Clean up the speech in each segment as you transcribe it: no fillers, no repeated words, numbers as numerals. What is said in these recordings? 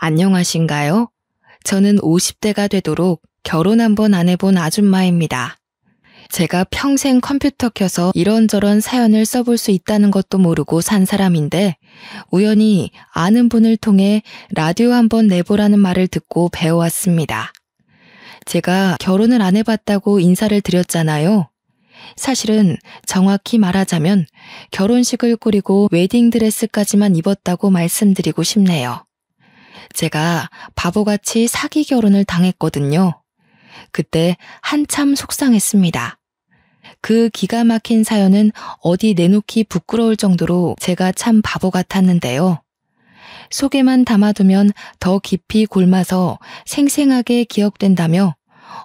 안녕하신가요? 저는 50대가 되도록 결혼 한 번 안 해본 아줌마입니다. 제가 평생 컴퓨터 켜서 이런저런 사연을 써볼 수 있다는 것도 모르고 산 사람인데 우연히 아는 분을 통해 라디오 한번 내보라는 말을 듣고 배워왔습니다. 제가 결혼을 안 해봤다고 인사를 드렸잖아요. 사실은 정확히 말하자면 결혼식을 꾸리고 웨딩드레스까지만 입었다고 말씀드리고 싶네요. 제가 바보같이 사기 결혼을 당했거든요. 그때 한참 속상했습니다. 그 기가 막힌 사연은 어디 내놓기 부끄러울 정도로 제가 참 바보 같았는데요. 속에만 담아두면 더 깊이 골마서 생생하게 기억된다며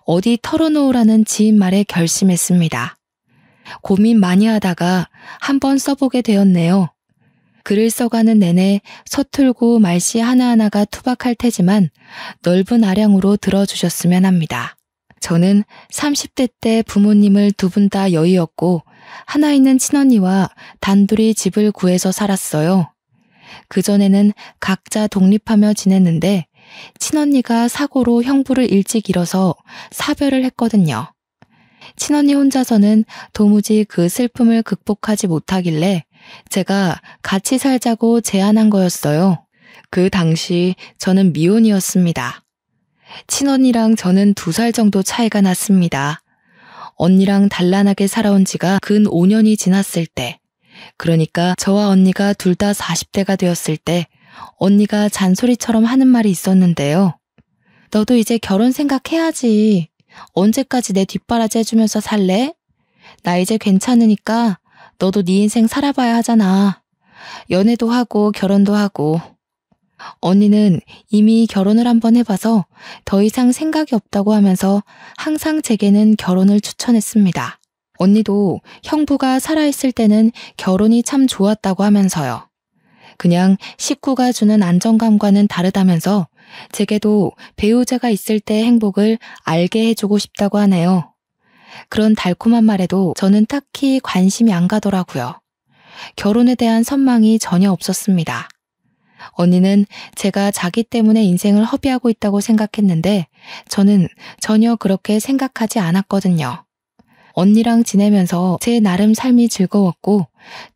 어디 털어놓으라는 지인 말에 결심했습니다. 고민 많이 하다가 한번 써보게 되었네요. 글을 써가는 내내 서툴고 말씨 하나하나가 투박할 테지만 넓은 아량으로 들어주셨으면 합니다. 저는 30대 때 부모님을 두 분 다 여의었고 하나 있는 친언니와 단둘이 집을 구해서 살았어요. 그전에는 각자 독립하며 지냈는데 친언니가 사고로 형부를 일찍 잃어서 사별을 했거든요. 친언니 혼자서는 도무지 그 슬픔을 극복하지 못하길래 제가 같이 살자고 제안한 거였어요. 그 당시 저는 미혼이었습니다. 친언니랑 저는 2살 정도 차이가 났습니다. 언니랑 단란하게 살아온 지가 근 5년이 지났을 때, 그러니까 저와 언니가 둘 다 40대가 되었을 때 언니가 잔소리처럼 하는 말이 있었는데요. 너도 이제 결혼 생각해야지. 언제까지 내 뒷바라지 해주면서 살래? 나 이제 괜찮으니까 너도 네 인생 살아봐야 하잖아. 연애도 하고 결혼도 하고. 언니는 이미 결혼을 한번 해봐서 더 이상 생각이 없다고 하면서 항상 제게는 결혼을 추천했습니다. 언니도 형부가 살아있을 때는 결혼이 참 좋았다고 하면서요. 그냥 식구가 주는 안정감과는 다르다면서 제게도 배우자가 있을 때의 행복을 알게 해주고 싶다고 하네요. 그런 달콤한 말에도 저는 딱히 관심이 안 가더라고요. 결혼에 대한 선망이 전혀 없었습니다. 언니는 제가 자기 때문에 인생을 허비하고 있다고 생각했는데 저는 전혀 그렇게 생각하지 않았거든요. 언니랑 지내면서 제 나름 삶이 즐거웠고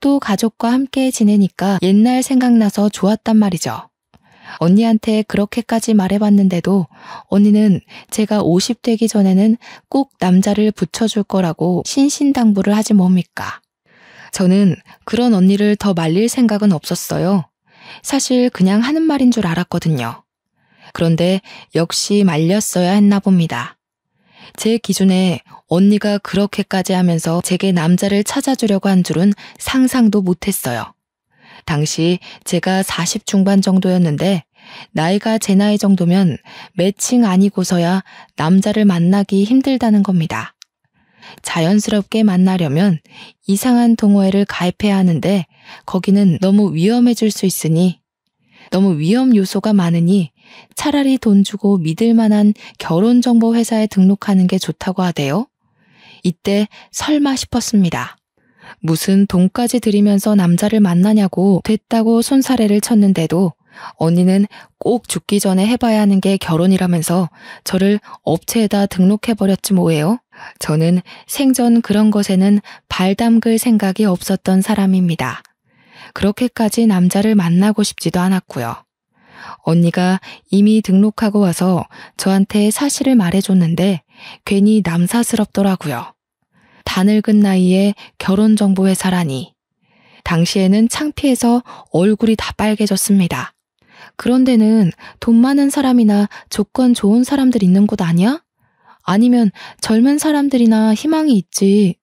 또 가족과 함께 지내니까 옛날 생각나서 좋았단 말이죠. 언니한테 그렇게까지 말해봤는데도 언니는 제가 50 되기 전에는 꼭 남자를 붙여줄 거라고 신신당부를 하지 뭡니까? 저는 그런 언니를 더 말릴 생각은 없었어요. 사실 그냥 하는 말인 줄 알았거든요. 그런데 역시 말렸어야 했나 봅니다. 제 기준에 언니가 그렇게까지 하면서 제게 남자를 찾아주려고 한 줄은 상상도 못했어요. 당시 제가 40 중반 정도였는데 나이가 제 나이 정도면 매칭 아니고서야 남자를 만나기 힘들다는 겁니다. 자연스럽게 만나려면 이상한 동호회를 가입해야 하는데 거기는 너무 위험해질 수 있으니 너무 위험 요소가 많으니 차라리 돈 주고 믿을 만한 결혼정보 회사에 등록하는 게 좋다고 하대요. 이때 설마 싶었습니다. 무슨 돈까지 들이면서 남자를 만나냐고 됐다고 손사래를 쳤는데도 언니는 꼭 죽기 전에 해봐야 하는 게 결혼이라면서 저를 업체에다 등록해버렸지 뭐예요. 저는 생전 그런 것에는 발 담글 생각이 없었던 사람입니다. 그렇게까지 남자를 만나고 싶지도 않았고요. 언니가 이미 등록하고 와서 저한테 사실을 말해줬는데 괜히 남사스럽더라고요. 다 늙은 나이에 결혼정보회사라니. 당시에는 창피해서 얼굴이 다 빨개졌습니다. 그런 데는 돈 많은 사람이나 조건 좋은 사람들 있는 곳 아니야? 아니면 젊은 사람들이나 희망이 있지.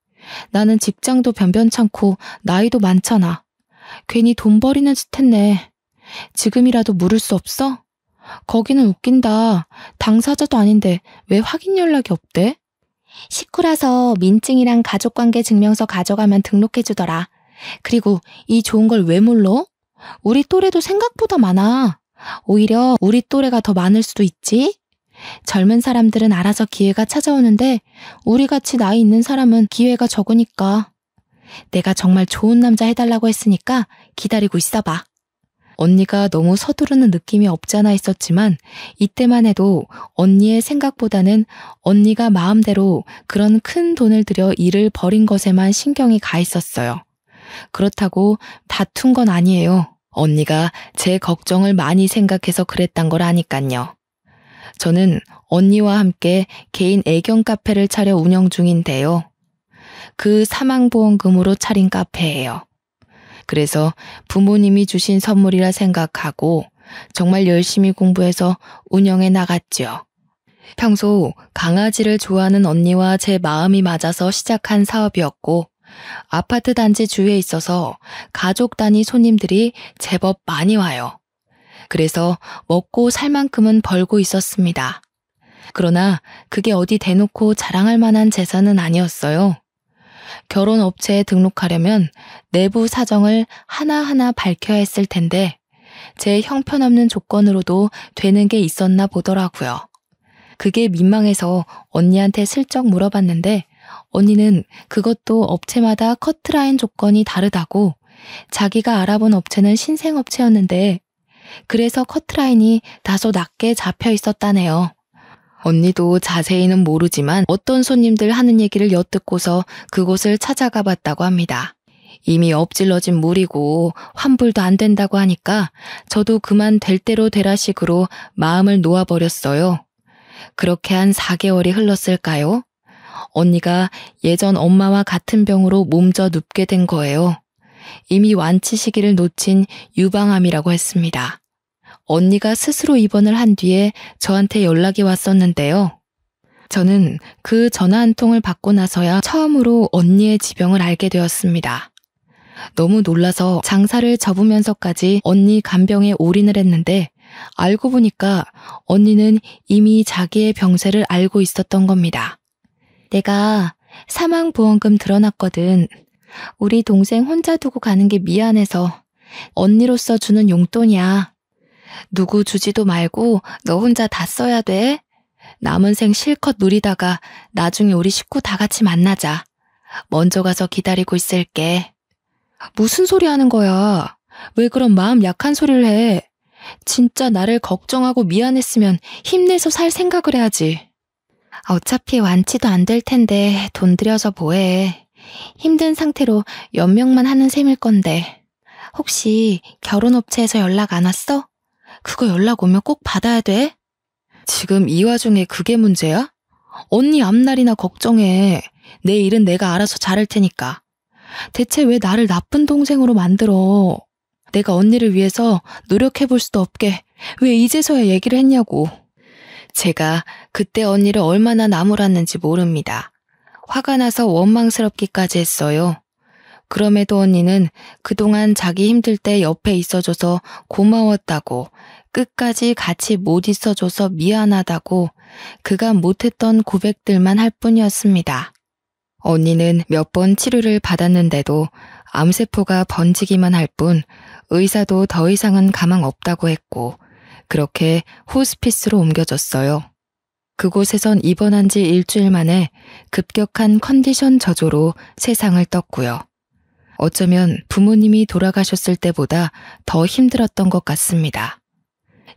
나는 직장도 변변찮고 나이도 많잖아. 괜히 돈 버리는 짓 했네. 지금이라도 물을 수 없어? 거기는 웃긴다. 당사자도 아닌데 왜 확인 연락이 없대? 식구라서 민증이랑 가족관계 증명서 가져가면 등록해주더라. 그리고 이 좋은 걸 왜 몰라? 우리 또래도 생각보다 많아. 오히려 우리 또래가 더 많을 수도 있지? 젊은 사람들은 알아서 기회가 찾아오는데 우리같이 나이 있는 사람은 기회가 적으니까. 내가 정말 좋은 남자 해달라고 했으니까 기다리고 있어봐. 언니가 너무 서두르는 느낌이 없지 않아 있었지만 이때만 해도 언니의 생각보다는 언니가 마음대로 그런 큰 돈을 들여 일을 벌인 것에만 신경이 가 있었어요. 그렇다고 다툰 건 아니에요. 언니가 제 걱정을 많이 생각해서 그랬단 걸 아니깐요. 저는 언니와 함께 개인 애견 카페를 차려 운영 중인데요. 그 사망보험금으로 차린 카페예요. 그래서 부모님이 주신 선물이라 생각하고 정말 열심히 공부해서 운영해 나갔죠. 평소 강아지를 좋아하는 언니와 제 마음이 맞아서 시작한 사업이었고 아파트 단지 주위에 있어서 가족 단위 손님들이 제법 많이 와요. 그래서 먹고 살 만큼은 벌고 있었습니다. 그러나 그게 어디 대놓고 자랑할 만한 재산은 아니었어요. 결혼업체에 등록하려면 내부 사정을 하나하나 밝혀야 했을 텐데 제 형편없는 조건으로도 되는 게 있었나 보더라고요. 그게 민망해서 언니한테 슬쩍 물어봤는데 언니는 그것도 업체마다 커트라인 조건이 다르다고 자기가 알아본 업체는 신생업체였는데 그래서 커트라인이 다소 낮게 잡혀 있었다네요. 언니도 자세히는 모르지만 어떤 손님들 하는 얘기를 엿듣고서 그곳을 찾아가 봤다고 합니다. 이미 엎질러진 물이고 환불도 안 된다고 하니까 저도 그만 될 대로 되라 식으로 마음을 놓아버렸어요. 그렇게 한 4개월이 흘렀을까요? 언니가 예전 엄마와 같은 병으로 몸져 눕게 된 거예요. 이미 완치 시기를 놓친 유방암이라고 했습니다. 언니가 스스로 입원을 한 뒤에 저한테 연락이 왔었는데요. 저는 그 전화 한 통을 받고 나서야 처음으로 언니의 지병을 알게 되었습니다. 너무 놀라서 장사를 접으면서까지 언니 간병에 올인을 했는데 알고 보니까 언니는 이미 자기의 병세를 알고 있었던 겁니다. 내가 사망보험금 들어놨거든. 우리 동생 혼자 두고 가는 게 미안해서 언니로서 주는 용돈이야. 누구 주지도 말고 너 혼자 다 써야 돼. 남은 생 실컷 누리다가 나중에 우리 식구 다 같이 만나자. 먼저 가서 기다리고 있을게. 무슨 소리 하는 거야? 왜 그런 마음 약한 소리를 해? 진짜 나를 걱정하고 미안했으면 힘내서 살 생각을 해야지. 어차피 완치도 안 될 텐데 돈 들여서 뭐해. 힘든 상태로 연명만 하는 셈일 건데. 혹시 결혼업체에서 연락 안 왔어? 그거 연락 오면 꼭 받아야 돼? 지금 이 와중에 그게 문제야? 언니 앞날이나 걱정해. 내 일은 내가 알아서 잘할 테니까. 대체 왜 나를 나쁜 동생으로 만들어? 내가 언니를 위해서 노력해볼 수도 없게 왜 이제서야 얘기를 했냐고. 제가 그때 언니를 얼마나 나무랐는지 모릅니다. 화가 나서 원망스럽기까지 했어요. 그럼에도 언니는 그동안 자기 힘들 때 옆에 있어줘서 고마웠다고, 끝까지 같이 못 있어줘서 미안하다고 그가 못했던 고백들만 할 뿐이었습니다. 언니는 몇 번 치료를 받았는데도 암세포가 번지기만 할 뿐 의사도 더 이상은 가망 없다고 했고 그렇게 호스피스로 옮겨졌어요. 그곳에선 입원한 지 일주일 만에 급격한 컨디션 저조로 세상을 떴고요. 어쩌면 부모님이 돌아가셨을 때보다 더 힘들었던 것 같습니다.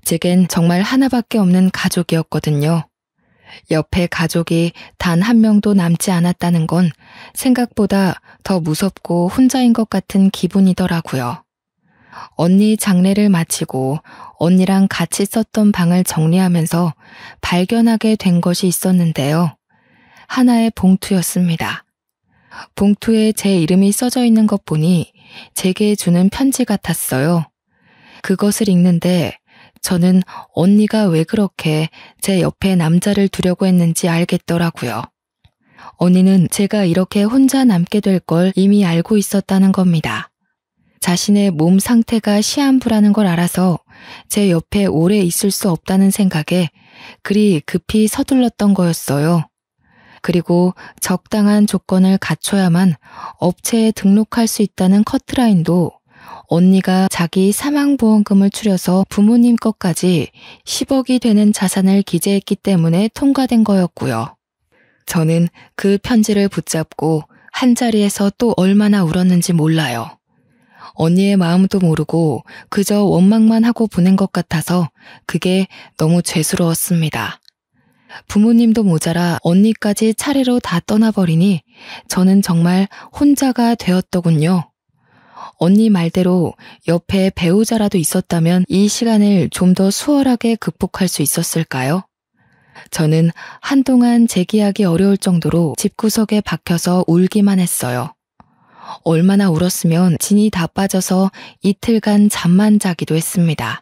제겐 정말 하나밖에 없는 가족이었거든요. 옆에 가족이 단 한 명도 남지 않았다는 건 생각보다 더 무섭고 혼자인 것 같은 기분이더라고요. 언니 장례를 마치고 언니랑 같이 썼던 방을 정리하면서 발견하게 된 것이 있었는데요. 하나의 봉투였습니다. 봉투에 제 이름이 써져 있는 것 보니 제게 주는 편지 같았어요. 그것을 읽는데 저는 언니가 왜 그렇게 제 옆에 남자를 두려고 했는지 알겠더라고요. 언니는 제가 이렇게 혼자 남게 될 걸 이미 알고 있었다는 겁니다. 자신의 몸 상태가 시한부라는 걸 알아서 제 옆에 오래 있을 수 없다는 생각에 그리 급히 서둘렀던 거였어요. 그리고 적당한 조건을 갖춰야만 업체에 등록할 수 있다는 커트라인도 언니가 자기 사망보험금을 추려서 부모님 것까지 10억이 되는 자산을 기재했기 때문에 통과된 거였고요. 저는 그 편지를 붙잡고 한자리에서 또 얼마나 울었는지 몰라요. 언니의 마음도 모르고 그저 원망만 하고 보낸 것 같아서 그게 너무 죄스러웠습니다. 부모님도 모자라 언니까지 차례로 다 떠나버리니 저는 정말 혼자가 되었더군요. 언니 말대로 옆에 배우자라도 있었다면 이 시간을 좀 더 수월하게 극복할 수 있었을까요? 저는 한동안 재기하기 어려울 정도로 집구석에 박혀서 울기만 했어요. 얼마나 울었으면 진이 다 빠져서 이틀간 잠만 자기도 했습니다.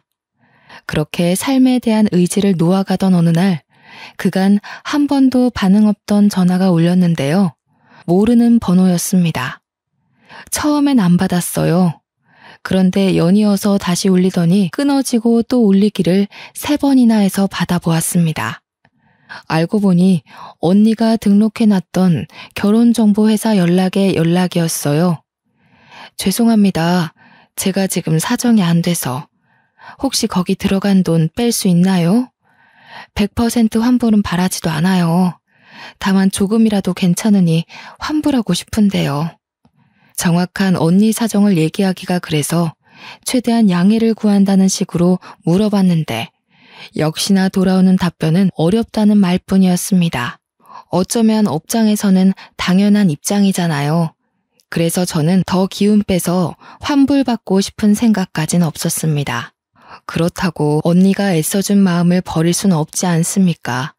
그렇게 삶에 대한 의지를 놓아가던 어느 날 그간 한 번도 반응 없던 전화가 울렸는데요. 모르는 번호였습니다. 처음엔 안 받았어요. 그런데 연이어서 다시 울리더니 끊어지고 또 울리기를 3번이나 해서 받아보았습니다. 알고 보니 언니가 등록해놨던 결혼정보회사 연락의 연락이었어요. 죄송합니다. 제가 지금 사정이 안 돼서. 혹시 거기 들어간 돈 뺄 수 있나요? 100% 환불은 바라지도 않아요. 다만 조금이라도 괜찮으니 환불하고 싶은데요. 정확한 언니 사정을 얘기하기가 그래서 최대한 양해를 구한다는 식으로 물어봤는데 역시나 돌아오는 답변은 어렵다는 말뿐이었습니다. 어쩌면 업장에서는 당연한 입장이잖아요. 그래서 저는 더 기운 빼서 환불받고 싶은 생각까진 없었습니다. 그렇다고 언니가 애써준 마음을 버릴 수는 없지 않습니까?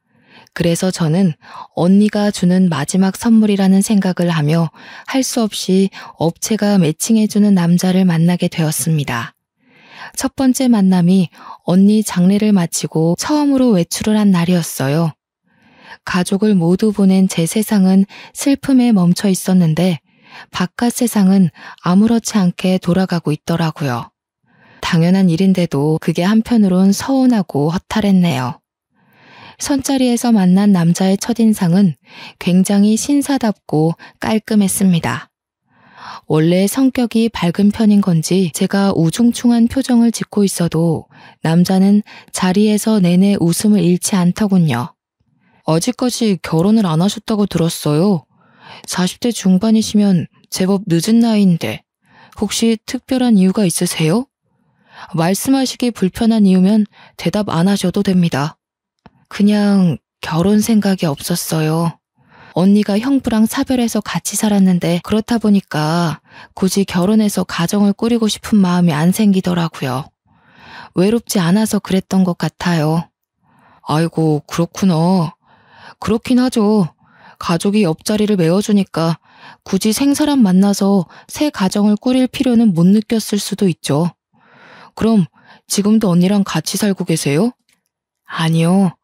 그래서 저는 언니가 주는 마지막 선물이라는 생각을 하며 할 수 없이 업체가 매칭해주는 남자를 만나게 되었습니다. 첫 번째 만남이 언니 장례를 마치고 처음으로 외출을 한 날이었어요. 가족을 모두 보낸 제 세상은 슬픔에 멈춰 있었는데 바깥 세상은 아무렇지 않게 돌아가고 있더라고요. 당연한 일인데도 그게 한편으론 서운하고 허탈했네요. 선자리에서 만난 남자의 첫인상은 굉장히 신사답고 깔끔했습니다. 원래 성격이 밝은 편인 건지 제가 우중충한 표정을 짓고 있어도 남자는 자리에서 내내 웃음을 잃지 않더군요. 아직까지 결혼을 안 하셨다고 들었어요. 40대 중반이시면 제법 늦은 나이인데 혹시 특별한 이유가 있으세요? 말씀하시기 불편한 이유면 대답 안 하셔도 됩니다. 그냥 결혼 생각이 없었어요. 언니가 형부랑 사별해서 같이 살았는데 그렇다 보니까 굳이 결혼해서 가정을 꾸리고 싶은 마음이 안 생기더라고요. 외롭지 않아서 그랬던 것 같아요. 아이고, 그렇구나. 그렇긴 하죠. 가족이 옆자리를 메워주니까 굳이 생사람 만나서 새 가정을 꾸릴 필요는 못 느꼈을 수도 있죠. 그럼 지금도 언니랑 같이 살고 계세요? 아니요.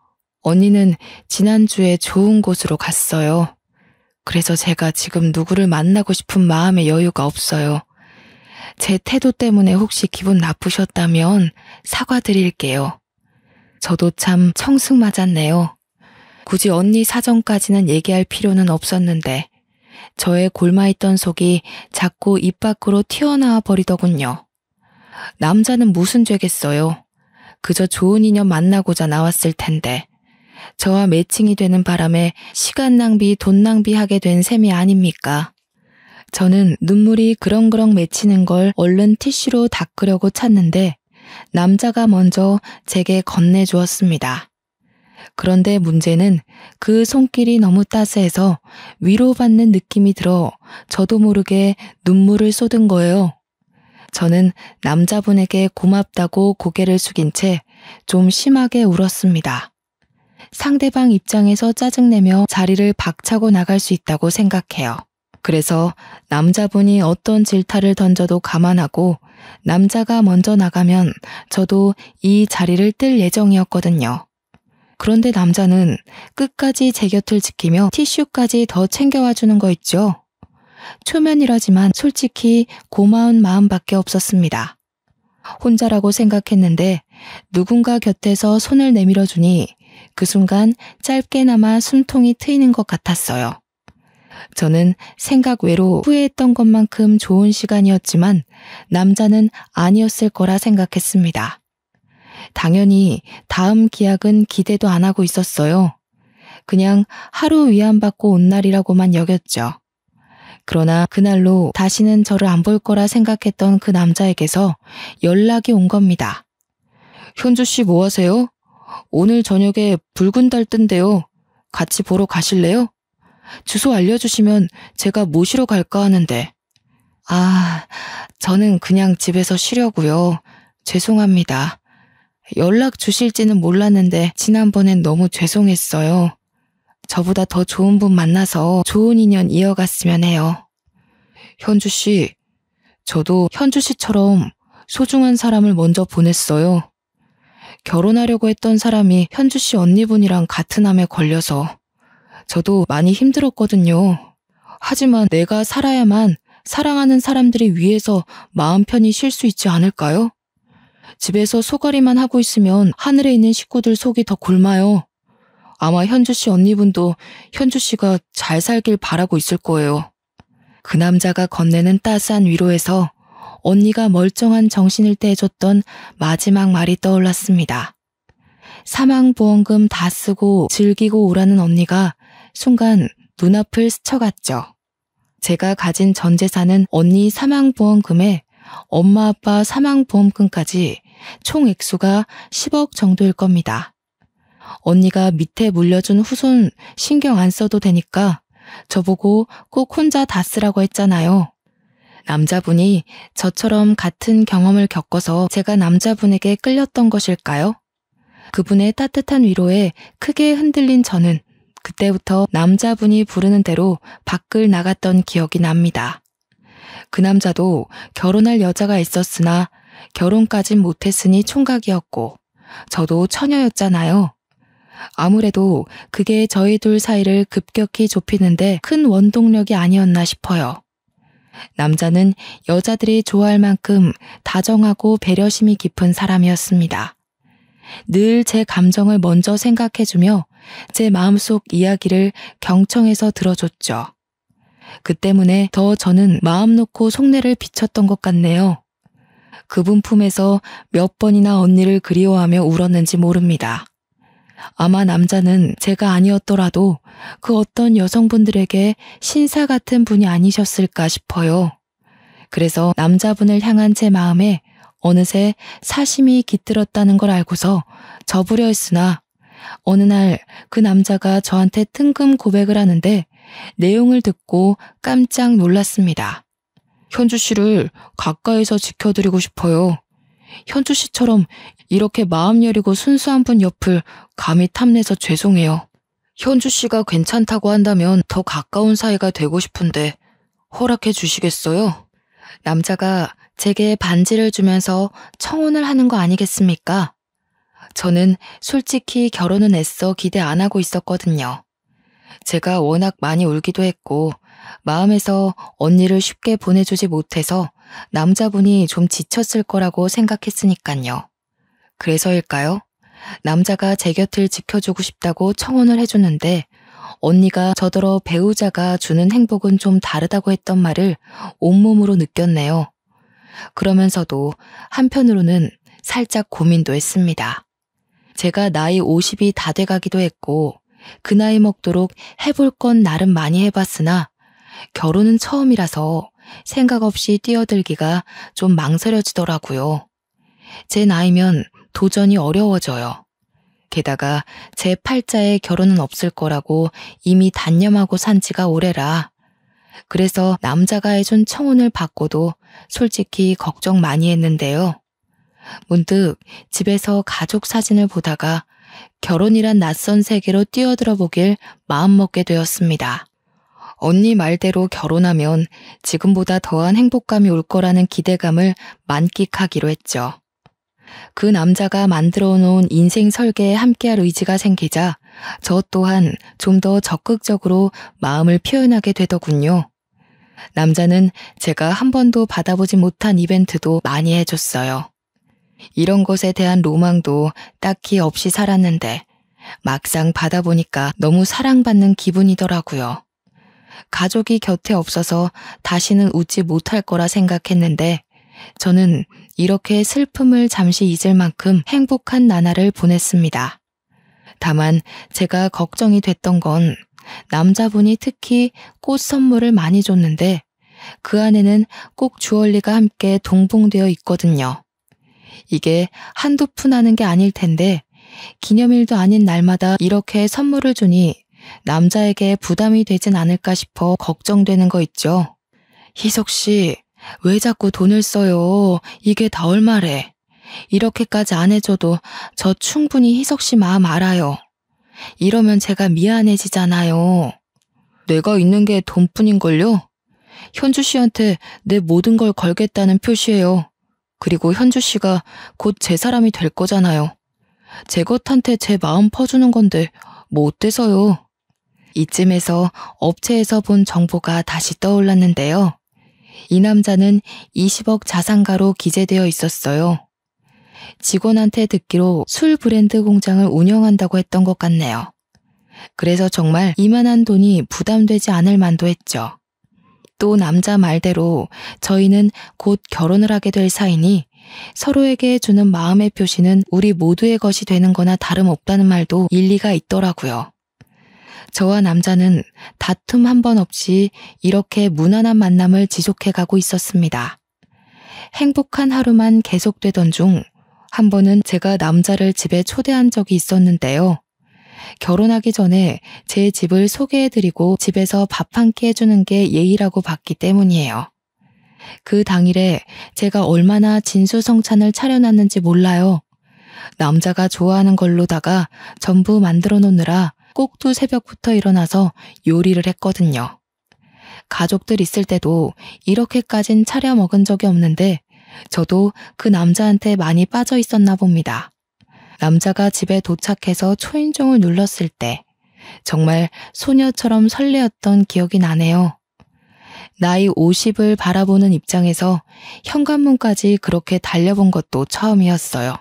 언니는 지난주에 좋은 곳으로 갔어요. 그래서 제가 지금 누구를 만나고 싶은 마음의 여유가 없어요. 제 태도 때문에 혹시 기분 나쁘셨다면 사과드릴게요. 저도 참 청승 맞았네요. 굳이 언니 사정까지는 얘기할 필요는 없었는데 저의 골마있던 속이 자꾸 입 밖으로 튀어나와 버리더군요. 남자는 무슨 죄겠어요. 그저 좋은 인연 만나고자 나왔을 텐데 저와 매칭이 되는 바람에 시간 낭비, 돈 낭비하게 된 셈이 아닙니까? 저는 눈물이 그렁그렁 맺히는 걸 얼른 티슈로 닦으려고 찾는데 남자가 먼저 제게 건네주었습니다. 그런데 문제는 그 손길이 너무 따스해서 위로받는 느낌이 들어 저도 모르게 눈물을 쏟은 거예요. 저는 남자분에게 고맙다고 고개를 숙인 채 좀 심하게 울었습니다. 상대방 입장에서 짜증내며 자리를 박차고 나갈 수 있다고 생각해요. 그래서 남자분이 어떤 질타를 던져도 감안하고 남자가 먼저 나가면 저도 이 자리를 뜰 예정이었거든요. 그런데 남자는 끝까지 제 곁을 지키며 티슈까지 더 챙겨와 주는 거 있죠. 초면이라지만 솔직히 고마운 마음밖에 없었습니다. 혼자라고 생각했는데 누군가 곁에서 손을 내밀어 주니 그 순간 짧게나마 숨통이 트이는 것 같았어요. 저는 생각 외로 후회했던 것만큼 좋은 시간이었지만 남자는 아니었을 거라 생각했습니다. 당연히 다음 기약은 기대도 안 하고 있었어요. 그냥 하루 위안받고 온 날이라고만 여겼죠. 그러나 그날로 다시는 저를 안 볼 거라 생각했던 그 남자에게서 연락이 온 겁니다. 현주 씨 뭐 하세요? 오늘 저녁에 붉은 달 뜬대요. 같이 보러 가실래요? 주소 알려주시면 제가 모시러 갈까 하는데. 저는 그냥 집에서 쉬려고요. 죄송합니다. 연락 주실지는 몰랐는데 지난번엔 너무 죄송했어요. 저보다 더 좋은 분 만나서 좋은 인연 이어갔으면 해요. 현주 씨, 저도 현주 씨처럼 소중한 사람을 먼저 보냈어요. 결혼하려고 했던 사람이 현주 씨 언니분이랑 같은 암에 걸려서 저도 많이 힘들었거든요. 하지만 내가 살아야만 사랑하는 사람들이 위해서 마음 편히 쉴 수 있지 않을까요? 집에서 소가리만 하고 있으면 하늘에 있는 식구들 속이 더 곪아요. 아마 현주 씨 언니분도 현주 씨가 잘 살길 바라고 있을 거예요. 그 남자가 건네는 따스한 위로에서 언니가 멀쩡한 정신일 때 해줬던 마지막 말이 떠올랐습니다. 사망보험금 다 쓰고 즐기고 오라는 언니가 순간 눈앞을 스쳐갔죠. 제가 가진 전 재산은 언니 사망보험금에 엄마 아빠 사망보험금까지 총 액수가 10억 정도일 겁니다. 언니가 밑에 물려준 후손 신경 안 써도 되니까 저보고 꼭 혼자 다 쓰라고 했잖아요. 남자분이 저처럼 같은 경험을 겪어서 제가 남자분에게 끌렸던 것일까요? 그분의 따뜻한 위로에 크게 흔들린 저는 그때부터 남자분이 부르는 대로 밖을 나갔던 기억이 납니다. 그 남자도 결혼할 여자가 있었으나 결혼까진 못했으니 총각이었고 저도 처녀였잖아요. 아무래도 그게 저희 둘 사이를 급격히 좁히는데 큰 원동력이 아니었나 싶어요. 남자는 여자들이 좋아할 만큼 다정하고 배려심이 깊은 사람이었습니다. 늘 제 감정을 먼저 생각해주며 제 마음속 이야기를 경청해서 들어줬죠. 그 때문에 더 저는 마음 놓고 속내를 비쳤던 것 같네요. 그분 품에서 몇 번이나 언니를 그리워하며 울었는지 모릅니다. 아마 남자는 제가 아니었더라도 그 어떤 여성분들에게 신사 같은 분이 아니셨을까 싶어요. 그래서 남자분을 향한 제 마음에 어느새 사심이 깃들었다는 걸 알고서 접으려 했으나 어느 날 그 남자가 저한테 뜬금 고백을 하는데 내용을 듣고 깜짝 놀랐습니다. 현주 씨를 가까이서 지켜드리고 싶어요. 현주 씨처럼 이렇게 마음 여리고 순수한 분 옆을 감히 탐내서 죄송해요. 현주 씨가 괜찮다고 한다면 더 가까운 사이가 되고 싶은데 허락해 주시겠어요? 남자가 제게 반지를 주면서 청혼을 하는 거 아니겠습니까? 저는 솔직히 결혼은 애써 기대 안 하고 있었거든요. 제가 워낙 많이 울기도 했고 마음에서 언니를 쉽게 보내주지 못해서 남자분이 좀 지쳤을 거라고 생각했으니까요. 그래서일까요? 남자가 제 곁을 지켜주고 싶다고 청혼을 해주는데 언니가 저더러 배우자가 주는 행복은 좀 다르다고 했던 말을 온몸으로 느꼈네요. 그러면서도 한편으로는 살짝 고민도 했습니다. 제가 나이 50이 다 돼가기도 했고 그 나이 먹도록 해볼 건 나름 많이 해봤으나 결혼은 처음이라서 생각 없이 뛰어들기가 좀 망설여지더라고요. 제 나이면 도전이 어려워져요. 게다가 제 팔자에 결혼은 없을 거라고 이미 단념하고 산 지가 오래라. 그래서 남자가 해준 청혼을 받고도 솔직히 걱정 많이 했는데요. 문득 집에서 가족 사진을 보다가 결혼이란 낯선 세계로 뛰어들어 보길 마음먹게 되었습니다. 언니 말대로 결혼하면 지금보다 더한 행복감이 올 거라는 기대감을 만끽하기로 했죠. 그 남자가 만들어 놓은 인생 설계에 함께할 의지가 생기자 저 또한 좀 더 적극적으로 마음을 표현하게 되더군요. 남자는 제가 한 번도 받아보지 못한 이벤트도 많이 해줬어요. 이런 것에 대한 로망도 딱히 없이 살았는데 막상 받아보니까 너무 사랑받는 기분이더라고요. 가족이 곁에 없어서 다시는 웃지 못할 거라 생각했는데 저는 이렇게 슬픔을 잠시 잊을 만큼 행복한 나날을 보냈습니다. 다만 제가 걱정이 됐던 건 남자분이 특히 꽃 선물을 많이 줬는데 그 안에는 꼭 주얼리가 함께 동봉되어 있거든요. 이게 한두 푼 하는 게 아닐 텐데 기념일도 아닌 날마다 이렇게 선물을 주니 남자에게 부담이 되진 않을까 싶어 걱정되는 거 있죠. 희석 씨, 왜 자꾸 돈을 써요? 이게 다 얼마래? 이렇게까지 안 해줘도 저 충분히 희석 씨 마음 알아요. 이러면 제가 미안해지잖아요. 내가 있는 게 돈뿐인걸요? 현주 씨한테 내 모든 걸 걸겠다는 표시예요. 그리고 현주 씨가 곧 제 사람이 될 거잖아요. 제 것한테 제 마음 퍼주는 건데 뭐 어때서요? 이쯤에서 업체에서 본 정보가 다시 떠올랐는데요. 이 남자는 20억 자산가로 기재되어 있었어요. 직원한테 듣기로 술 브랜드 공장을 운영한다고 했던 것 같네요. 그래서 정말 이만한 돈이 부담되지 않을 만도 했죠. 또 남자 말대로 저희는 곧 결혼을 하게 될 사이니 서로에게 주는 마음의 표시는 우리 모두의 것이 되는 거나 다름없다는 말도 일리가 있더라고요. 저와 남자는 다툼 한 번 없이 이렇게 무난한 만남을 지속해가고 있었습니다. 행복한 하루만 계속되던 중 한 번은 제가 남자를 집에 초대한 적이 있었는데요. 결혼하기 전에 제 집을 소개해드리고 집에서 밥 한 끼 해주는 게 예의라고 봤기 때문이에요. 그 당일에 제가 얼마나 진수성찬을 차려놨는지 몰라요. 남자가 좋아하는 걸로다가 전부 만들어 놓느라 꼭두 새벽부터 일어나서 요리를 했거든요. 가족들 있을 때도 이렇게까진 차려 먹은 적이 없는데 저도 그 남자한테 많이 빠져 있었나 봅니다. 남자가 집에 도착해서 초인종을 눌렀을 때 정말 소녀처럼 설레었던 기억이 나네요. 나이 50을 바라보는 입장에서 현관문까지 그렇게 달려본 것도 처음이었어요.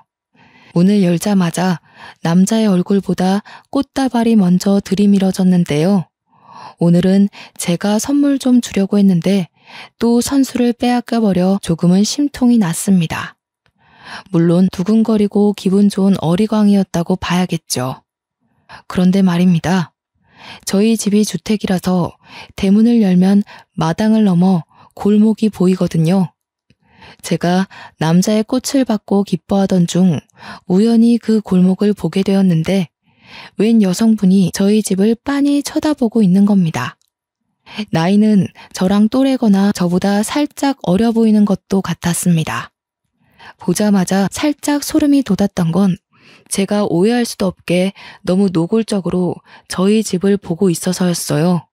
문을 열자마자 남자의 얼굴보다 꽃다발이 먼저 들이밀어졌는데요. 오늘은 제가 선물 좀 주려고 했는데 또 선수를 빼앗겨버려 조금은 심통이 났습니다. 물론 두근거리고 기분 좋은 어리광이었다고 봐야겠죠. 그런데 말입니다. 저희 집이 주택이라서 대문을 열면 마당을 넘어 골목이 보이거든요. 제가 남자의 꽃을 받고 기뻐하던 중 우연히 그 골목을 보게 되었는데 웬 여성분이 저희 집을 빤히 쳐다보고 있는 겁니다. 나이는 저랑 또래거나 저보다 살짝 어려 보이는 것도 같았습니다. 보자마자 살짝 소름이 돋았던 건 제가 오해할 수도 없게 너무 노골적으로 저희 집을 보고 있어서였어요.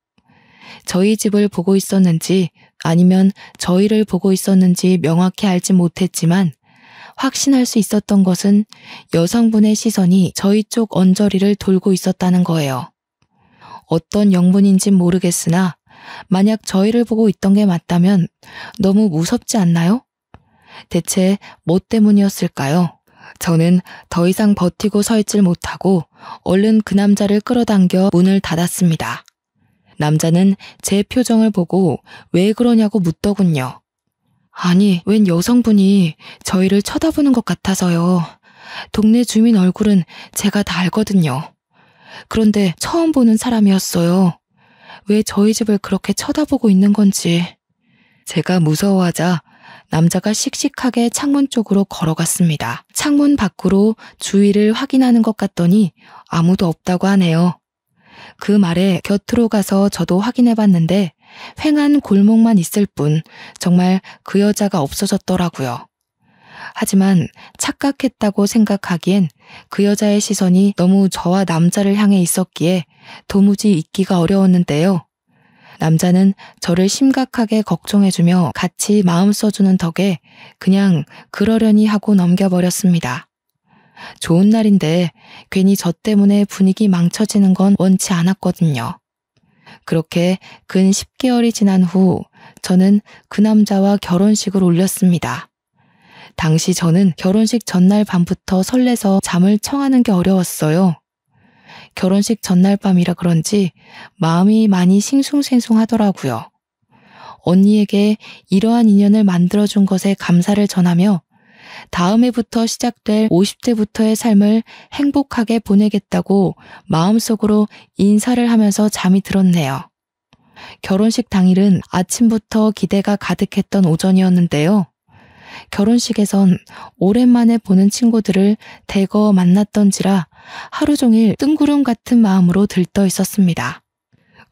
저희 집을 보고 있었는지 아니면 저희를 보고 있었는지 명확히 알지 못했지만 확신할 수 있었던 것은 여성분의 시선이 저희 쪽 언저리를 돌고 있었다는 거예요. 어떤 영문인진 모르겠으나 만약 저희를 보고 있던 게 맞다면 너무 무섭지 않나요? 대체 뭐 때문이었을까요? 저는 더 이상 버티고 서 있질 못하고 얼른 그 남자를 끌어당겨 문을 닫았습니다. 남자는 제 표정을 보고 왜 그러냐고 묻더군요. 아니, 웬 여성분이 저희를 쳐다보는 것 같아서요. 동네 주민 얼굴은 제가 다 알거든요. 그런데 처음 보는 사람이었어요. 왜 저희 집을 그렇게 쳐다보고 있는 건지. 제가 무서워하자 남자가 씩씩하게 창문 쪽으로 걸어갔습니다. 창문 밖으로 주위를 확인하는 것 같더니 아무도 없다고 하네요. 그 말에 곁으로 가서 저도 확인해봤는데 횡한 골목만 있을 뿐 정말 그 여자가 없어졌더라고요. 하지만 착각했다고 생각하기엔 그 여자의 시선이 너무 저와 남자를 향해 있었기에 도무지 잊기가 어려웠는데요. 남자는 저를 심각하게 걱정해주며 같이 마음 써주는 덕에 그냥 그러려니 하고 넘겨버렸습니다. 좋은 날인데 괜히 저 때문에 분위기 망쳐지는 건 원치 않았거든요. 그렇게 근 10개월이 지난 후 저는 그 남자와 결혼식을 올렸습니다. 당시 저는 결혼식 전날 밤부터 설레서 잠을 청하는 게 어려웠어요. 결혼식 전날 밤이라 그런지 마음이 많이 싱숭생숭하더라고요. 언니에게 이러한 인연을 만들어준 것에 감사를 전하며 다음 해부터 시작될 50대부터의 삶을 행복하게 보내겠다고 마음속으로 인사를 하면서 잠이 들었네요. 결혼식 당일은 아침부터 기대가 가득했던 오전이었는데요. 결혼식에선 오랜만에 보는 친구들을 대거 만났던지라 하루 종일 뜬구름 같은 마음으로 들떠 있었습니다.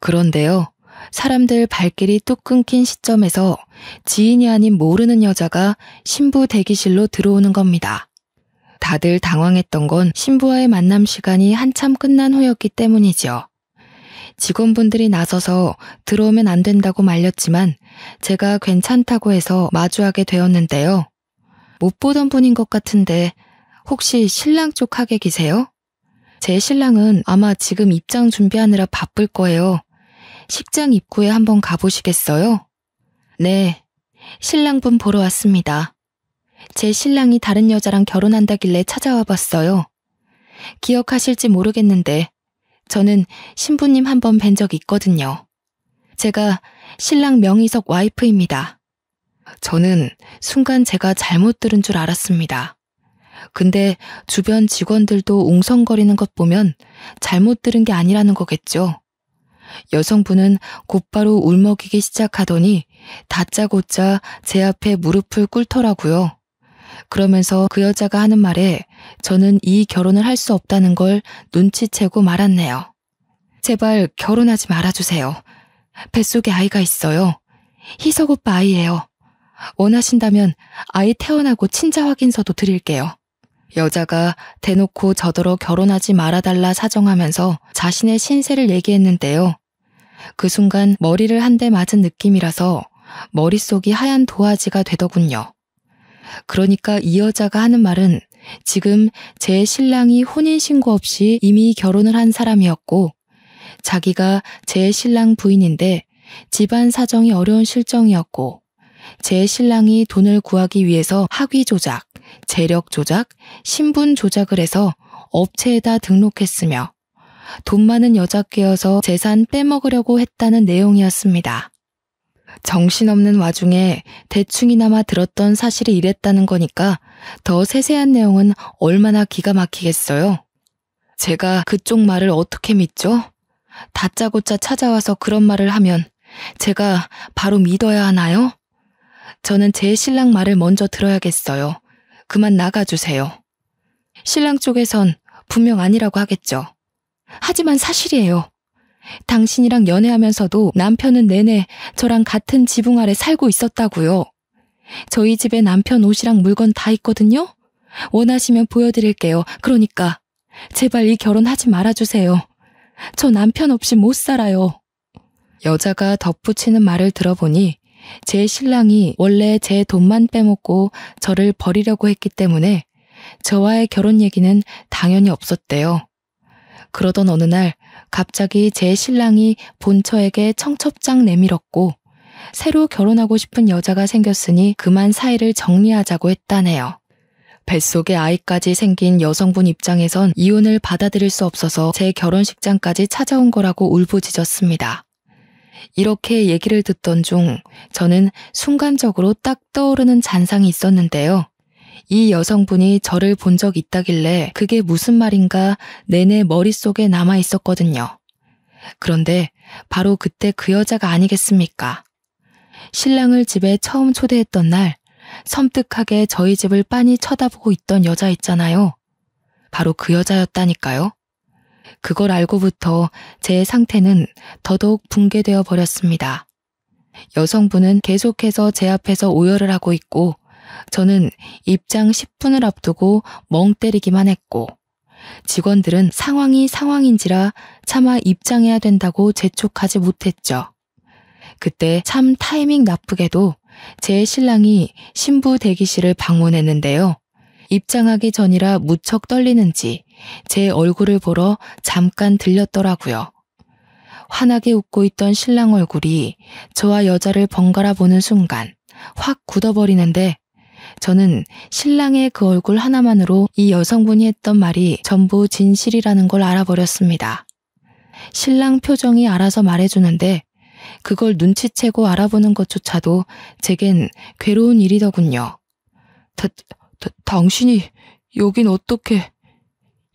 그런데요, 사람들 발길이 뚝 끊긴 시점에서 지인이 아닌 모르는 여자가 신부 대기실로 들어오는 겁니다. 다들 당황했던 건 신부와의 만남 시간이 한참 끝난 후였기 때문이죠. 직원분들이 나서서 들어오면 안 된다고 말렸지만 제가 괜찮다고 해서 마주하게 되었는데요. 못 보던 분인 것 같은데 혹시 신랑 쪽 하객이세요? 제 신랑은 아마 지금 입장 준비하느라 바쁠 거예요. 식장 입구에 한번 가보시겠어요? 네, 신랑분 보러 왔습니다. 제 신랑이 다른 여자랑 결혼한다길래 찾아와 봤어요. 기억하실지 모르겠는데 저는 신부님 한 번 뵌 적 있거든요. 제가 신랑 명의석 와이프입니다. 저는 순간 제가 잘못 들은 줄 알았습니다. 근데 주변 직원들도 웅성거리는 것 보면 잘못 들은 게 아니라는 거겠죠. 여성분은 곧바로 울먹이기 시작하더니 다짜고짜 제 앞에 무릎을 꿇더라고요. 그러면서 그 여자가 하는 말에 저는 이 결혼을 할 수 없다는 걸 눈치채고 말았네요. 제발 결혼하지 말아주세요. 뱃속에 아이가 있어요. 희석 오빠 아이예요. 원하신다면 아이 태어나고 친자 확인서도 드릴게요. 여자가 대놓고 저더러 결혼하지 말아달라 사정하면서 자신의 신세를 얘기했는데요. 그 순간 머리를 한 대 맞은 느낌이라서 머릿속이 하얀 도화지가 되더군요. 그러니까 이 여자가 하는 말은 지금 제 신랑이 혼인신고 없이 이미 결혼을 한 사람이었고 자기가 제 신랑 부인인데 집안 사정이 어려운 실정이었고 제 신랑이 돈을 구하기 위해서 학위 조작, 재력 조작, 신분 조작을 해서 업체에다 등록했으며 돈 많은 여자 꿰어서 재산 빼먹으려고 했다는 내용이었습니다. 정신없는 와중에 대충이나마 들었던 사실이 이랬다는 거니까 더 세세한 내용은 얼마나 기가 막히겠어요. 제가 그쪽 말을 어떻게 믿죠? 다짜고짜 찾아와서 그런 말을 하면 제가 바로 믿어야 하나요? 저는 제 신랑 말을 먼저 들어야겠어요. 그만 나가주세요. 신랑 쪽에선 분명 아니라고 하겠죠. 하지만 사실이에요. 당신이랑 연애하면서도 남편은 내내 저랑 같은 지붕 아래 살고 있었다고요. 저희 집에 남편 옷이랑 물건 다 있거든요. 원하시면 보여드릴게요. 그러니까 제발 이 결혼하지 말아주세요. 저 남편 없이 못 살아요. 여자가 덧붙이는 말을 들어보니 제 신랑이 원래 제 돈만 빼먹고 저를 버리려고 했기 때문에 저와의 결혼 얘기는 당연히 없었대요. 그러던 어느 날 갑자기 제 신랑이 본처에게 청첩장 내밀었고 새로 결혼하고 싶은 여자가 생겼으니 그만 사이를 정리하자고 했다네요. 뱃속에 아이까지 생긴 여성분 입장에선 이혼을 받아들일 수 없어서 제 결혼식장까지 찾아온 거라고 울부짖었습니다. 이렇게 얘기를 듣던 중 저는 순간적으로 딱 떠오르는 잔상이 있었는데요. 이 여성분이 저를 본 적 있다길래 그게 무슨 말인가 내내 머릿속에 남아 있었거든요. 그런데 바로 그때 그 여자가 아니겠습니까? 신랑을 집에 처음 초대했던 날 섬뜩하게 저희 집을 빤히 쳐다보고 있던 여자 있잖아요. 바로 그 여자였다니까요. 그걸 알고부터 제 상태는 더더욱 붕괴되어 버렸습니다. 여성분은 계속해서 제 앞에서 오열을 하고 있고 저는 입장 10분을 앞두고 멍 때리기만 했고 직원들은 상황이 상황인지라 차마 입장해야 된다고 재촉하지 못했죠. 그때 참 타이밍 나쁘게도 제 신랑이 신부 대기실을 방문했는데요. 입장하기 전이라 무척 떨리는지 제 얼굴을 보러 잠깐 들렸더라고요. 환하게 웃고 있던 신랑 얼굴이 저와 여자를 번갈아 보는 순간 확 굳어버리는데 저는 신랑의 그 얼굴 하나만으로 이 여성분이 했던 말이 전부 진실이라는 걸 알아버렸습니다. 신랑 표정이 알아서 말해주는데 그걸 눈치채고 알아보는 것조차도 제겐 괴로운 일이더군요. 당신이 여긴 어떻게?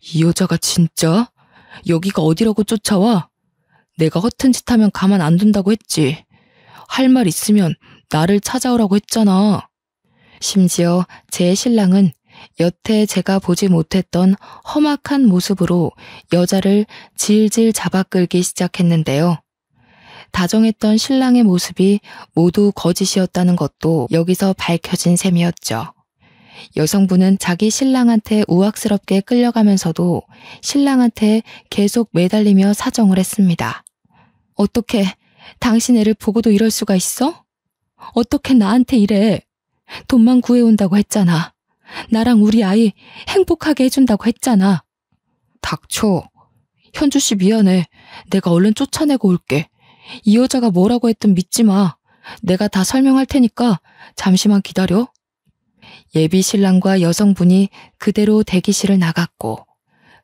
이 여자가 진짜? 여기가 어디라고 쫓아와? 내가 허튼 짓 하면 가만 안 둔다고 했지. 할 말 있으면 나를 찾아오라고 했잖아. 심지어 제 신랑은 여태 제가 보지 못했던 험악한 모습으로 여자를 질질 잡아 끌기 시작했는데요. 다정했던 신랑의 모습이 모두 거짓이었다는 것도 여기서 밝혀진 셈이었죠. 여성분은 자기 신랑한테 우악스럽게 끌려가면서도 신랑한테 계속 매달리며 사정을 했습니다. 어떻게 당신 애를 보고도 이럴 수가 있어? 어떻게 나한테 이래? 돈만 구해온다고 했잖아. 나랑 우리 아이 행복하게 해준다고 했잖아. 닥쳐. 현주 씨 미안해. 내가 얼른 쫓아내고 올게. 이 여자가 뭐라고 했든 믿지 마. 내가 다 설명할 테니까 잠시만 기다려. 예비 신랑과 여성분이 그대로 대기실을 나갔고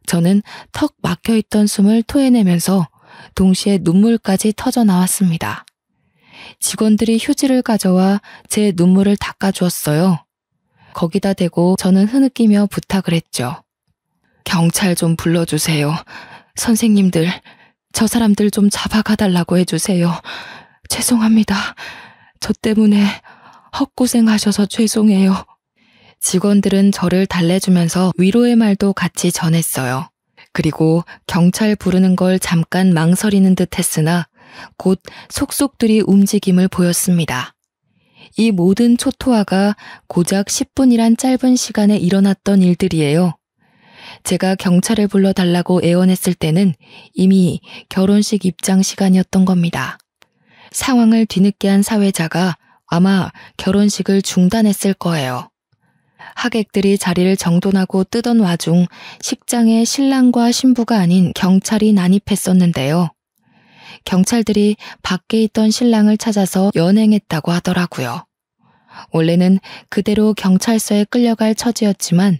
저는 턱 막혀있던 숨을 토해내면서 동시에 눈물까지 터져 나왔습니다. 직원들이 휴지를 가져와 제 눈물을 닦아주었어요. 거기다 대고 저는 흐느끼며 부탁을 했죠. 경찰 좀 불러주세요. 선생님들, 저 사람들 좀 잡아가달라고 해주세요. 죄송합니다. 저 때문에 헛고생하셔서 죄송해요. 직원들은 저를 달래주면서 위로의 말도 같이 전했어요. 그리고 경찰 부르는 걸 잠깐 망설이는 듯 했으나 곧 속속들이 움직임을 보였습니다. 이 모든 초토화가 고작 10분이란 짧은 시간에 일어났던 일들이에요. 제가 경찰을 불러달라고 애원했을 때는 이미 결혼식 입장 시간이었던 겁니다. 상황을 뒤늦게 한 사회자가 아마 결혼식을 중단했을 거예요. 하객들이 자리를 정돈하고 뜨던 와중 식장에 신랑과 신부가 아닌 경찰이 난입했었는데요. 경찰들이 밖에 있던 신랑을 찾아서 연행했다고 하더라고요. 원래는 그대로 경찰서에 끌려갈 처지였지만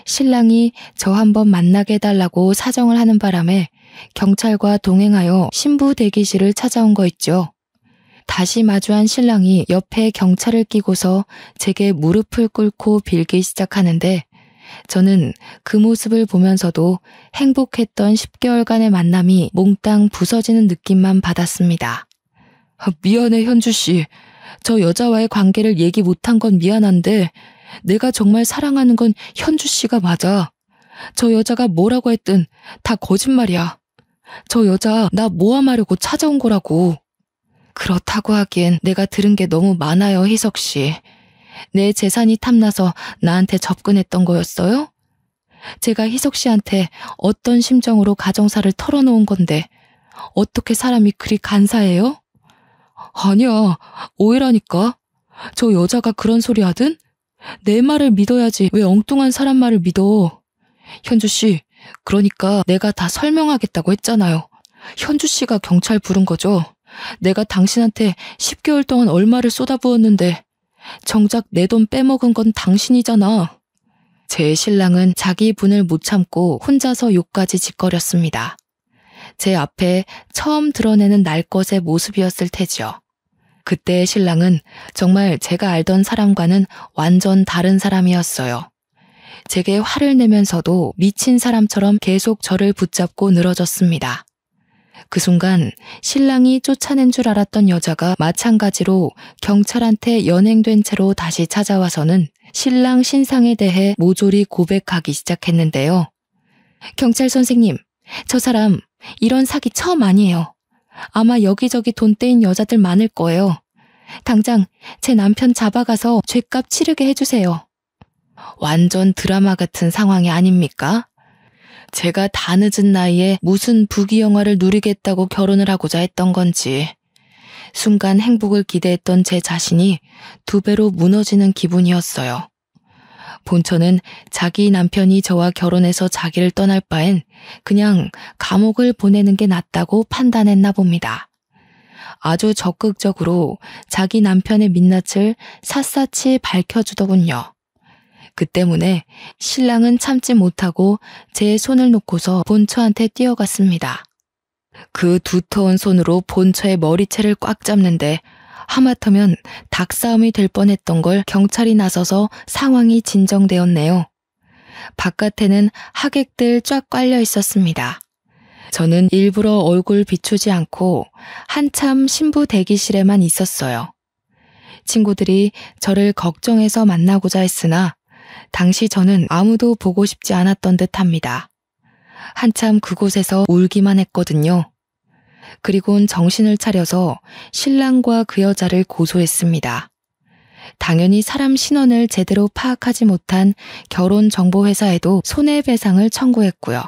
신랑이 저 한번 만나게 해달라고 사정을 하는 바람에 경찰과 동행하여 신부 대기실을 찾아온 거 있죠. 다시 마주한 신랑이 옆에 경찰을 끼고서 제게 무릎을 꿇고 빌기 시작하는데 저는 그 모습을 보면서도 행복했던 10개월간의 만남이 몽땅 부서지는 느낌만 받았습니다. 미안해 현주 씨. 저 여자와의 관계를 얘기 못한 건 미안한데 내가 정말 사랑하는 건 현주 씨가 맞아. 저 여자가 뭐라고 했든 다 거짓말이야. 저 여자 나 모함하려고 찾아온 거라고. 그렇다고 하기엔 내가 들은 게 너무 많아요, 희석 씨. 내 재산이 탐나서 나한테 접근했던 거였어요? 제가 희석 씨한테 어떤 심정으로 가정사를 털어놓은 건데 어떻게 사람이 그리 간사해요? 아니야, 오해라니까. 저 여자가 그런 소리 하든 내 말을 믿어야지 왜 엉뚱한 사람 말을 믿어. 현주 씨, 그러니까 내가 다 설명하겠다고 했잖아요. 현주 씨가 경찰 부른 거죠. 내가 당신한테 10개월 동안 얼마를 쏟아부었는데 정작 내 돈 빼먹은 건 당신이잖아. 제 신랑은 자기 분을 못 참고 혼자서 욕까지 짓거렸습니다. 제 앞에 처음 드러내는 날것의 모습이었을 테죠. 그때의 신랑은 정말 제가 알던 사람과는 완전 다른 사람이었어요. 제게 화를 내면서도 미친 사람처럼 계속 저를 붙잡고 늘어졌습니다. 그 순간 신랑이 쫓아낸 줄 알았던 여자가 마찬가지로 경찰한테 연행된 채로 다시 찾아와서는 신랑 신상에 대해 모조리 고백하기 시작했는데요. 경찰 선생님, 저 사람 이런 사기 처음 아니에요. 아마 여기저기 돈 떼인 여자들 많을 거예요. 당장 제 남편 잡아가서 죗값 치르게 해주세요. 완전 드라마 같은 상황이 아닙니까? 제가 다 늦은 나이에 무슨 부귀영화를 누리겠다고 결혼을 하고자 했던 건지 순간 행복을 기대했던 제 자신이 2배로 무너지는 기분이었어요. 본처는 자기 남편이 저와 결혼해서 자기를 떠날 바엔 그냥 감옥을 보내는 게 낫다고 판단했나 봅니다. 아주 적극적으로 자기 남편의 민낯을 샅샅이 밝혀주더군요. 그 때문에 신랑은 참지 못하고 제 손을 놓고서 본처한테 뛰어갔습니다. 그 두터운 손으로 본처의 머리채를 꽉 잡는데 하마터면 닭싸움이 될 뻔했던 걸 경찰이 나서서 상황이 진정되었네요. 바깥에는 하객들 쫙 깔려 있었습니다. 저는 일부러 얼굴 비추지 않고 한참 신부 대기실에만 있었어요. 친구들이 저를 걱정해서 만나고자 했으나 당시 저는 아무도 보고 싶지 않았던 듯합니다. 한참 그곳에서 울기만 했거든요. 그리곤 정신을 차려서 신랑과 그 여자를 고소했습니다. 당연히 사람 신원을 제대로 파악하지 못한 결혼정보회사에도 손해배상을 청구했고요.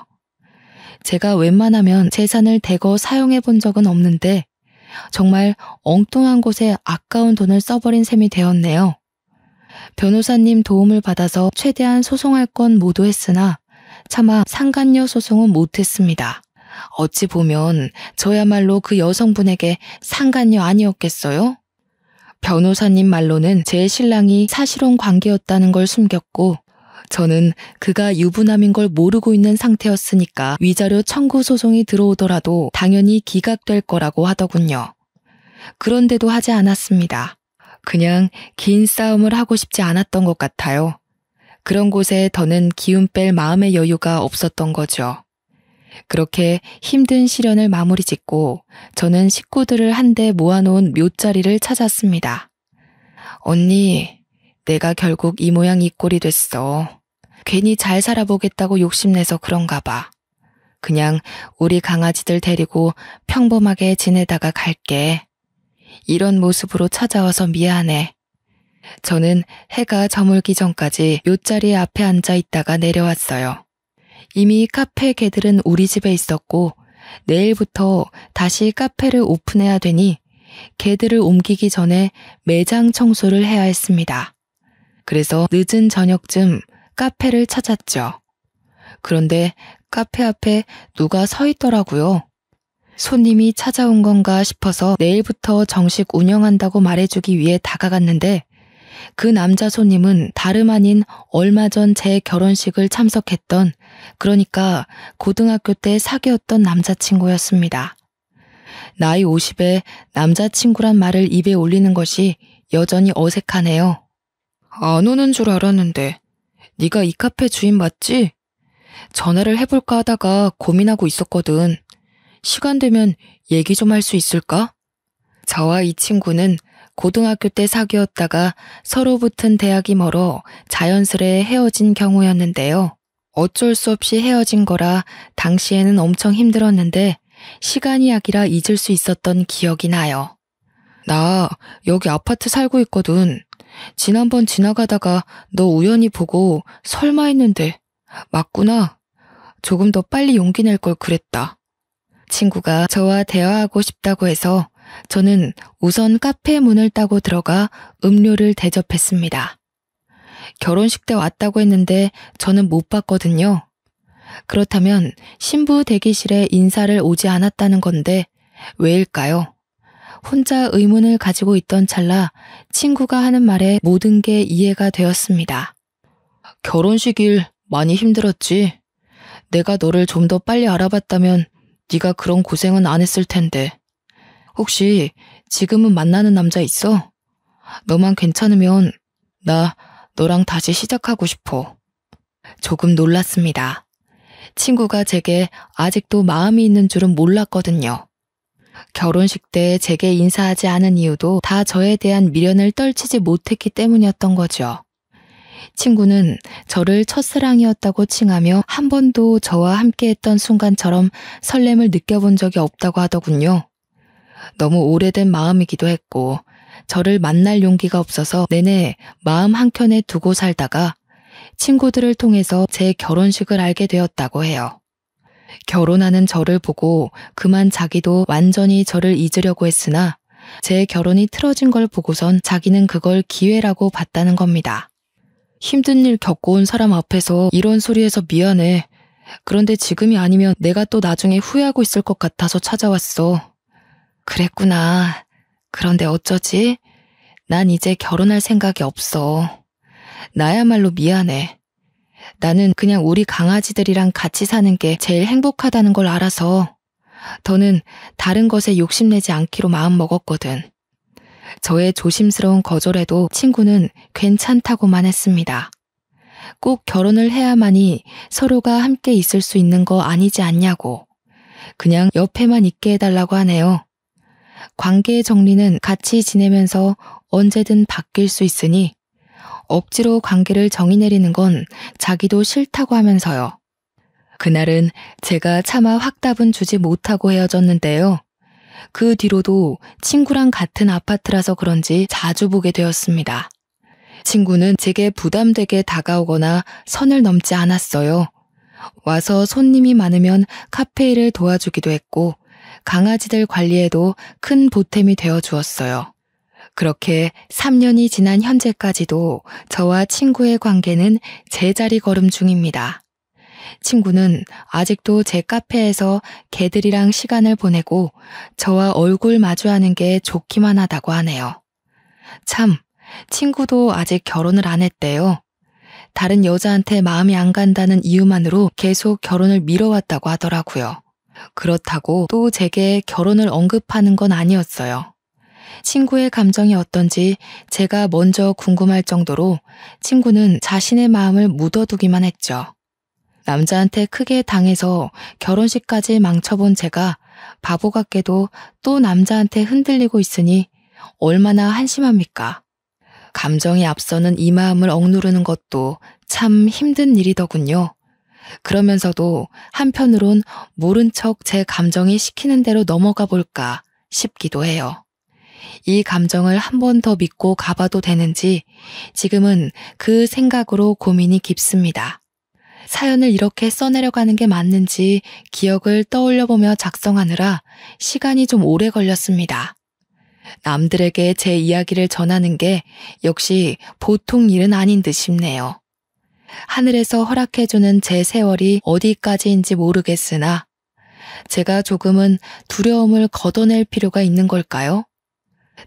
제가 웬만하면 재산을 대거 사용해 본 적은 없는데 정말 엉뚱한 곳에 아까운 돈을 써버린 셈이 되었네요. 변호사님 도움을 받아서 최대한 소송할 건 모두 했으나 차마 상간녀 소송은 못했습니다. 어찌 보면 저야말로 그 여성분에게 상간녀 아니었겠어요? 변호사님 말로는 제 신랑이 사실혼 관계였다는 걸 숨겼고 저는 그가 유부남인 걸 모르고 있는 상태였으니까 위자료 청구 소송이 들어오더라도 당연히 기각될 거라고 하더군요. 그런데도 하지 않았습니다. 그냥 긴 싸움을 하고 싶지 않았던 것 같아요. 그런 곳에 더는 기운 뺄 마음의 여유가 없었던 거죠. 그렇게 힘든 시련을 마무리 짓고 저는 식구들을 한데 모아놓은 묘자리를 찾았습니다. 언니, 내가 결국 이 모양 이 꼴이 됐어. 괜히 잘 살아보겠다고 욕심내서 그런가 봐. 그냥 우리 강아지들 데리고 평범하게 지내다가 갈게. 이런 모습으로 찾아와서 미안해. 저는 해가 저물기 전까지 묘자리 앞에 앉아 있다가 내려왔어요. 이미 카페 개들은 우리 집에 있었고 내일부터 다시 카페를 오픈해야 되니 개들을 옮기기 전에 매장 청소를 해야 했습니다. 그래서 늦은 저녁쯤 카페를 찾았죠. 그런데 카페 앞에 누가 서 있더라고요. 손님이 찾아온 건가 싶어서 내일부터 정식 운영한다고 말해주기 위해 다가갔는데 그 남자 손님은 다름 아닌 얼마 전 제 결혼식을 참석했던, 그러니까 고등학교 때 사귀었던 남자친구였습니다. 나이 50에 남자친구란 말을 입에 올리는 것이 여전히 어색하네요. 안 오는 줄 알았는데 네가 이 카페 주인 맞지? 전화를 해볼까 하다가 고민하고 있었거든. 시간 되면 얘기 좀 할 수 있을까? 저와 이 친구는 고등학교 때 사귀었다가 서로 붙은 대학이 멀어 자연스레 헤어진 경우였는데요. 어쩔 수 없이 헤어진 거라 당시에는 엄청 힘들었는데 시간이 약이라 잊을 수 있었던 기억이 나요. 나 여기 아파트 살고 있거든. 지난번 지나가다가 너 우연히 보고 설마 했는데 맞구나. 조금 더 빨리 용기 낼 걸 그랬다. 친구가 저와 대화하고 싶다고 해서 저는 우선 카페 문을 따고 들어가 음료를 대접했습니다. 결혼식 때 왔다고 했는데 저는 못 봤거든요. 그렇다면 신부 대기실에 인사를 오지 않았다는 건데 왜일까요? 혼자 의문을 가지고 있던 찰나 친구가 하는 말에 모든 게 이해가 되었습니다. 결혼식일 많이 힘들었지. 내가 너를 좀 더 빨리 알아봤다면 네가 그런 고생은 안 했을 텐데. 혹시 지금은 만나는 남자 있어? 너만 괜찮으면 나 너랑 다시 시작하고 싶어. 조금 놀랐습니다. 친구가 제게 아직도 마음이 있는 줄은 몰랐거든요. 결혼식 때 제게 인사하지 않은 이유도 다 저에 대한 미련을 떨치지 못했기 때문이었던 거죠. 친구는 저를 첫사랑이었다고 칭하며 한 번도 저와 함께했던 순간처럼 설렘을 느껴본 적이 없다고 하더군요. 너무 오래된 마음이기도 했고 저를 만날 용기가 없어서 내내 마음 한켠에 두고 살다가 친구들을 통해서 제 결혼식을 알게 되었다고 해요. 결혼하는 저를 보고 그만 자기도 완전히 저를 잊으려고 했으나 제 결혼이 틀어진 걸 보고선 자기는 그걸 기회라고 봤다는 겁니다. 힘든 일 겪어온 사람 앞에서 이런 소리해서 미안해. 그런데 지금이 아니면 내가 또 나중에 후회하고 있을 것 같아서 찾아왔어. 그랬구나. 그런데 어쩌지? 난 이제 결혼할 생각이 없어. 나야말로 미안해. 나는 그냥 우리 강아지들이랑 같이 사는 게 제일 행복하다는 걸 알아서 더는 다른 것에 욕심내지 않기로 마음먹었거든. 저의 조심스러운 거절에도 친구는 괜찮다고만 했습니다. 꼭 결혼을 해야만이 서로가 함께 있을 수 있는 거 아니지 않냐고. 그냥 옆에만 있게 해달라고 하네요. 관계의 정리는 같이 지내면서 언제든 바뀔 수 있으니 억지로 관계를 정의 내리는 건 자기도 싫다고 하면서요. 그날은 제가 차마 확답은 주지 못하고 헤어졌는데요. 그 뒤로도 친구랑 같은 아파트라서 그런지 자주 보게 되었습니다. 친구는 제게 부담되게 다가오거나 선을 넘지 않았어요. 와서 손님이 많으면 카페 일을 도와주기도 했고 강아지들 관리에도 큰 보탬이 되어 주었어요. 그렇게 3년이 지난 현재까지도 저와 친구의 관계는 제자리 걸음 중입니다. 친구는 아직도 제 카페에서 개들이랑 시간을 보내고 저와 얼굴 마주하는 게 좋기만 하다고 하네요. 참, 친구도 아직 결혼을 안 했대요. 다른 여자한테 마음이 안 간다는 이유만으로 계속 결혼을 미뤄왔다고 하더라고요. 그렇다고 또 제게 결혼을 언급하는 건 아니었어요. 친구의 감정이 어떤지 제가 먼저 궁금할 정도로 친구는 자신의 마음을 묻어두기만 했죠. 남자한테 크게 당해서 결혼식까지 망쳐본 제가 바보 같게도 또 남자한테 흔들리고 있으니 얼마나 한심합니까? 감정이 앞서는 이 마음을 억누르는 것도 참 힘든 일이더군요. 그러면서도 한편으론 모른 척 제 감정이 시키는 대로 넘어가 볼까 싶기도 해요. 이 감정을 한 번 더 믿고 가봐도 되는지 지금은 그 생각으로 고민이 깊습니다. 사연을 이렇게 써내려가는 게 맞는지 기억을 떠올려보며 작성하느라 시간이 좀 오래 걸렸습니다. 남들에게 제 이야기를 전하는 게 역시 보통 일은 아닌 듯 싶네요. 하늘에서 허락해주는 제 세월이 어디까지인지 모르겠으나 제가 조금은 두려움을 걷어낼 필요가 있는 걸까요?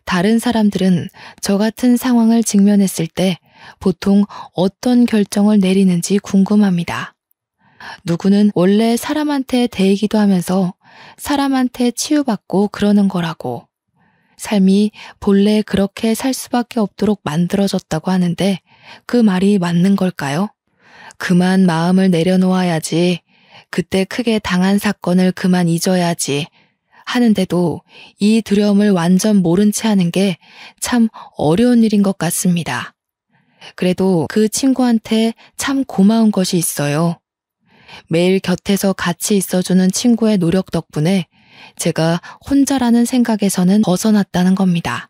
다른 사람들은 저 같은 상황을 직면했을 때 보통 어떤 결정을 내리는지 궁금합니다. 누구는 원래 사람한테 대이기도 하면서 사람한테 치유받고 그러는 거라고. 삶이 본래 그렇게 살 수밖에 없도록 만들어졌다고 하는데 그 말이 맞는 걸까요? 그만 마음을 내려놓아야지. 그때 크게 당한 사건을 그만 잊어야지. 하는데도 이 두려움을 완전 모른 채 하는 게 참 어려운 일인 것 같습니다. 그래도 그 친구한테 참 고마운 것이 있어요. 매일 곁에서 같이 있어주는 친구의 노력 덕분에 제가 혼자라는 생각에서는 벗어났다는 겁니다.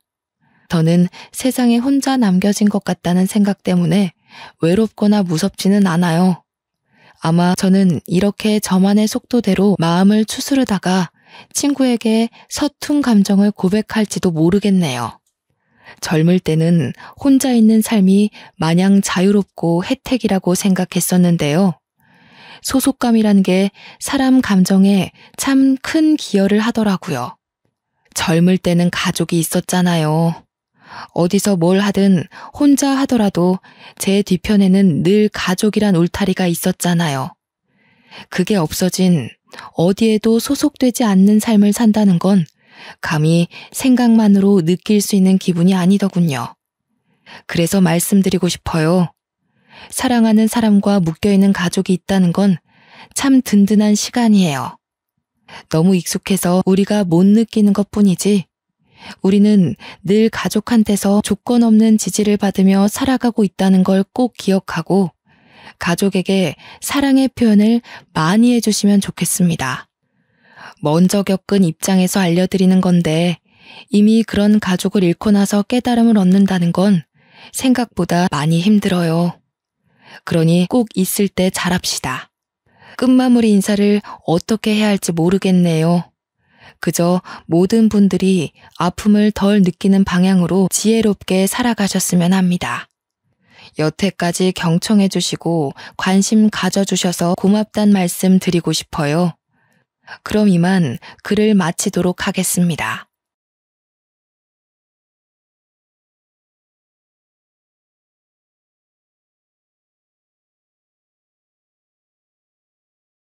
저는 세상에 혼자 남겨진 것 같다는 생각 때문에 외롭거나 무섭지는 않아요. 아마 저는 이렇게 저만의 속도대로 마음을 추스르다가 친구에게 서툰 감정을 고백할지도 모르겠네요. 젊을 때는 혼자 있는 삶이 마냥 자유롭고 혜택이라고 생각했었는데요. 소속감이란 게 사람 감정에 참 큰 기여를 하더라고요. 젊을 때는 가족이 있었잖아요. 어디서 뭘 하든 혼자 하더라도 제 뒤편에는 늘 가족이란 울타리가 있었잖아요. 그게 없어진 어디에도 소속되지 않는 삶을 산다는 건 감히 생각만으로 느낄 수 있는 기분이 아니더군요. 그래서 말씀드리고 싶어요. 사랑하는 사람과 묶여있는 가족이 있다는 건 참 든든한 시간이에요. 너무 익숙해서 우리가 못 느끼는 것뿐이지 우리는 늘 가족한테서 조건 없는 지지를 받으며 살아가고 있다는 걸 꼭 기억하고 가족에게 사랑의 표현을 많이 해주시면 좋겠습니다. 먼저 겪은 입장에서 알려드리는 건데 이미 그런 가족을 잃고 나서 깨달음을 얻는다는 건 생각보다 많이 힘들어요. 그러니 꼭 있을 때 잘합시다. 끝마무리 인사를 어떻게 해야 할지 모르겠네요. 그저 모든 분들이 아픔을 덜 느끼는 방향으로 지혜롭게 살아가셨으면 합니다. 여태까지 경청해 주시고 관심 가져주셔서 고맙단 말씀 드리고 싶어요. 그럼 이만 글을 마치도록 하겠습니다.